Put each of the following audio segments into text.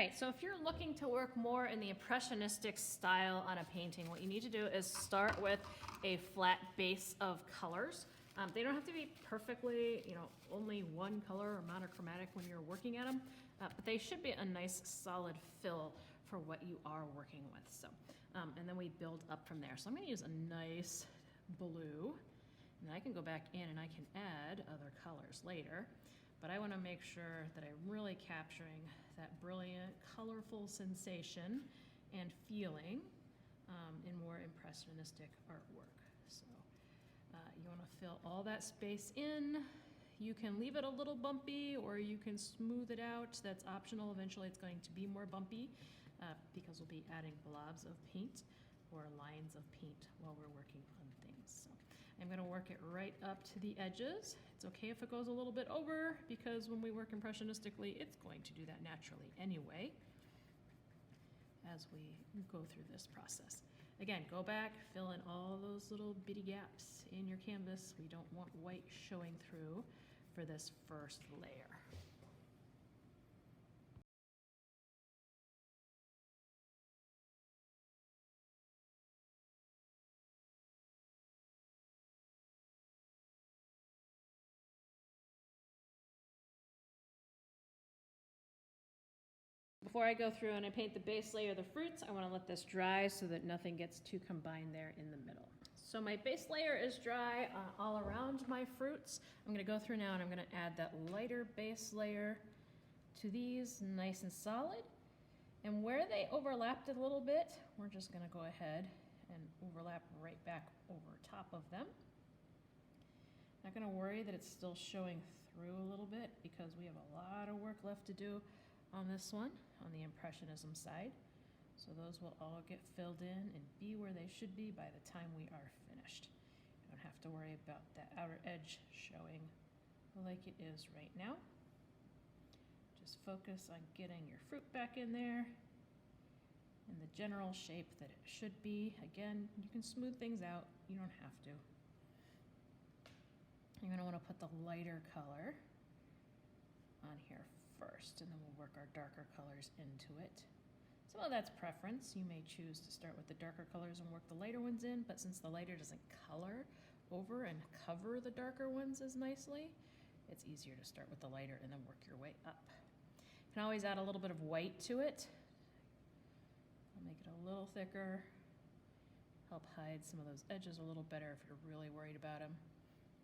right, so if you're looking to work more in the Impressionistic style on a painting, what you need to do is start with a flat base of colors. They don't have to be perfectly, only one color or monochromatic when you're working at them, but they should be a nice solid fill for what you are working with. So, and then we build up from there. So I'm going to use a nice blue, and I can go back in and I can add other colors later. But I want to make sure that I'm really capturing that brilliant, colorful sensation and feeling in more impressionistic artwork. So you want to fill all that space in. You can leave it a little bumpy or you can smooth it out. That's optional. Eventually it's going to be more bumpy because we'll be adding blobs of paint or lines of paint while we're working on things. So I'm going to work it right up to the edges. It's okay if it goes a little bit over because when we work impressionistically, it's going to do that naturally anyway as we go through this process. Again, go back, fill in all those little bitty gaps in your canvas. We don't want white showing through for this first layer. Before I go through and I paint the base layer of the fruits, I want to let this dry so that nothing gets too combined there in the middle. So my base layer is dry all around my fruits. I'm going to go through now and I'm going to add that lighter base layer to these, nice and solid. And where they overlapped a little bit, we're just going to go ahead and overlap right back over top of them. Not going to worry that it's still showing through a little bit because we have a lot of work left to do on this one, on the Impressionism side. So those will all get filled in and be where they should be by the time we are finished. You don't have to worry about that outer edge showing like it is right now. Just focus on getting your fruit back in there in the general shape that it should be. Again, you can smooth things out. You don't have to. You're going to want to put the lighter color on here first, and then we'll work our darker colors into it. Some of that's preference. You may choose to start with the darker colors and work the lighter ones in, but since the lighter doesn't color over and cover the darker ones as nicely, it's easier to start with the lighter and then work your way up. You can always add a little bit of white to it. I'll make it a little thicker, help hide some of those edges a little better if you're really worried about them,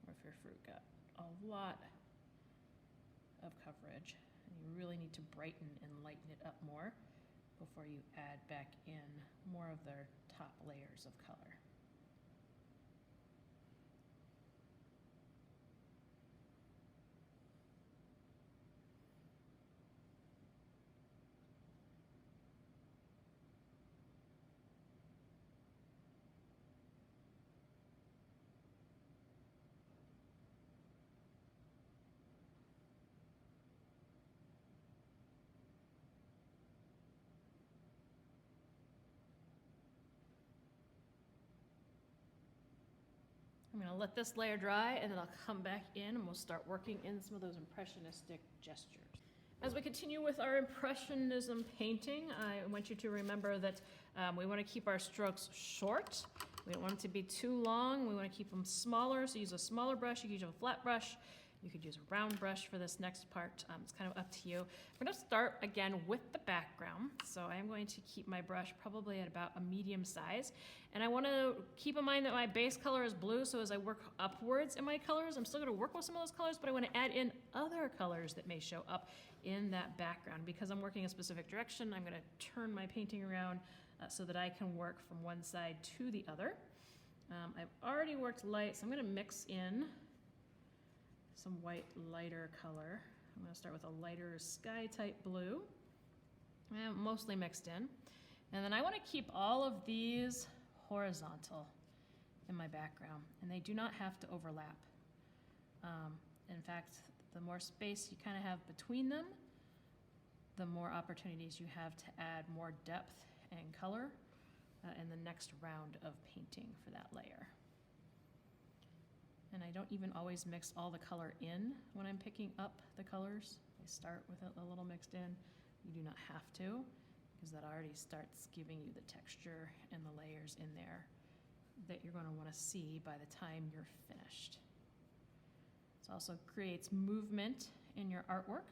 or if your fruit got a lot of coverage. And you really need to brighten and lighten it up more before you add back in more of their top layers of color. I'm going to let this layer dry and then I'll come back in and we'll start working in some of those impressionistic gestures. As we continue with our Impressionism painting, I want you to remember that we want to keep our strokes short. We don't want them to be too long. We want to keep them smaller, so use a smaller brush. You could use a flat brush. You could use a round brush for this next part. It's kind of up to you. We're going to start again with the background. So I'm going to keep my brush probably at about a medium size. And I want to keep in mind that my base color is blue, so as I work upwards in my colors, I'm still going to work with some of those colors, but I want to add in other colors that may show up in that background. Because I'm working a specific direction, I'm going to turn my painting around so that I can work from one side to the other. I've already worked light, so I'm going to mix in some white lighter color. I'm going to start with a lighter sky type blue, and mostly mixed in. And then I want to keep all of these horizontal in my background, and they do not have to overlap. In fact, the more space you kind of have between them, the more opportunities you have to add more depth and color in the next round of painting for that layer. And I don't even always mix all the color in when I'm picking up the colors. I start with it a little mixed in, You do not have to, because that already starts giving you the texture and the layers in there that you're going to want to see by the time you're finished. It also creates movement in your artwork.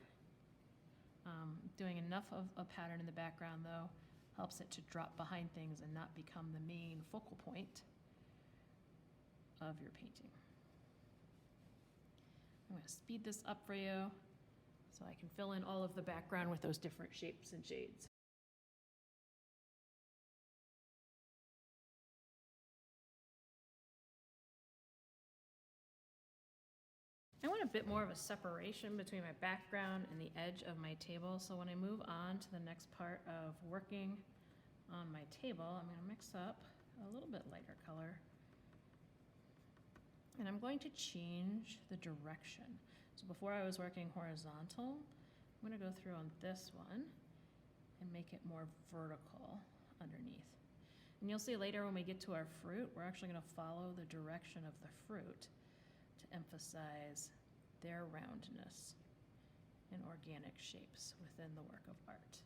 Doing enough of a pattern in the background, though, helps it to drop behind things and not become the main focal point of your painting. I'm going to speed this up for you so I can fill in all of the background with those different shapes and shades. I want a bit more of a separation between my background and the edge of my table, so when I move on to the next part of working on my table, I'm going to mix up a little bit lighter color, and I'm going to change the direction. So before I was working horizontal, I'm going to go through on this one and make it more vertical underneath. And you'll see later when we get to our fruit, we're actually going to follow the direction of the fruit to emphasize their roundness and organic shapes within the work of art.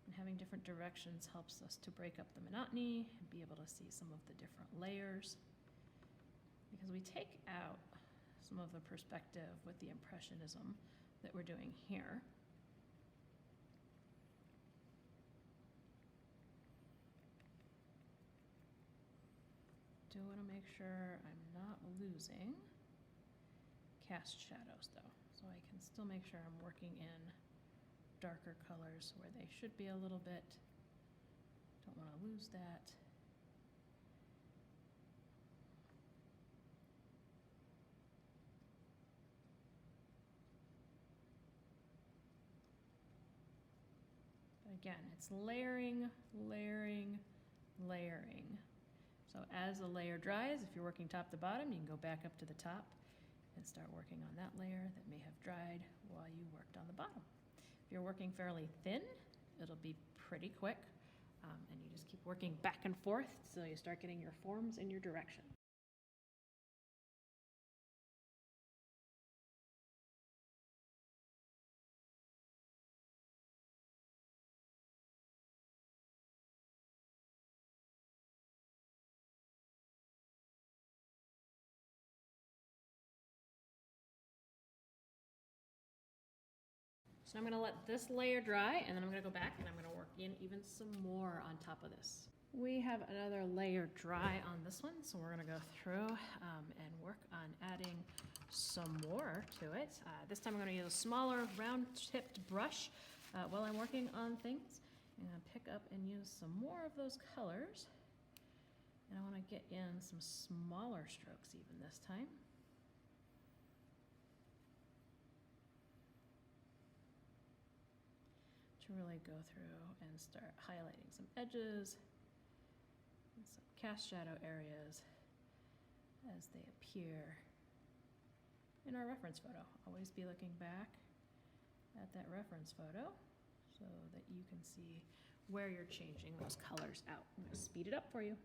And having different directions helps us to break up the monotony and be able to see some of the different layers, because we take out some of the perspective with the Impressionism that we're doing here. Do want to make sure I'm not losing cast shadows, though, so I can still make sure I'm working in darker colors where they should be a little bit. Don't want to lose that. But again, it's layering, layering, layering. So as the layer dries, if you're working top to bottom, you can go back up to the top and start working on that layer that may have dried while you worked on the bottom. If you're working fairly thin, it'll be pretty quick, and you just keep working back and forth so you start getting your forms and your direction. So I'm going to let this layer dry, and then I'm going to go back and I'm going to work in even some more on top of this. We have another layer dry on this one, so we're going to go through and work on adding some more to it. This time I'm going to use a smaller round-tipped brush while I'm working on things. I'm going to pick up and use some more of those colors. And I want to get in some smaller strokes even this time. To really go through and start highlighting some edges and some cast shadow areas as they appear in our reference photo. Always be looking back at that reference photo so that you can see where you're changing those colors out. I'm going to speed it up for you.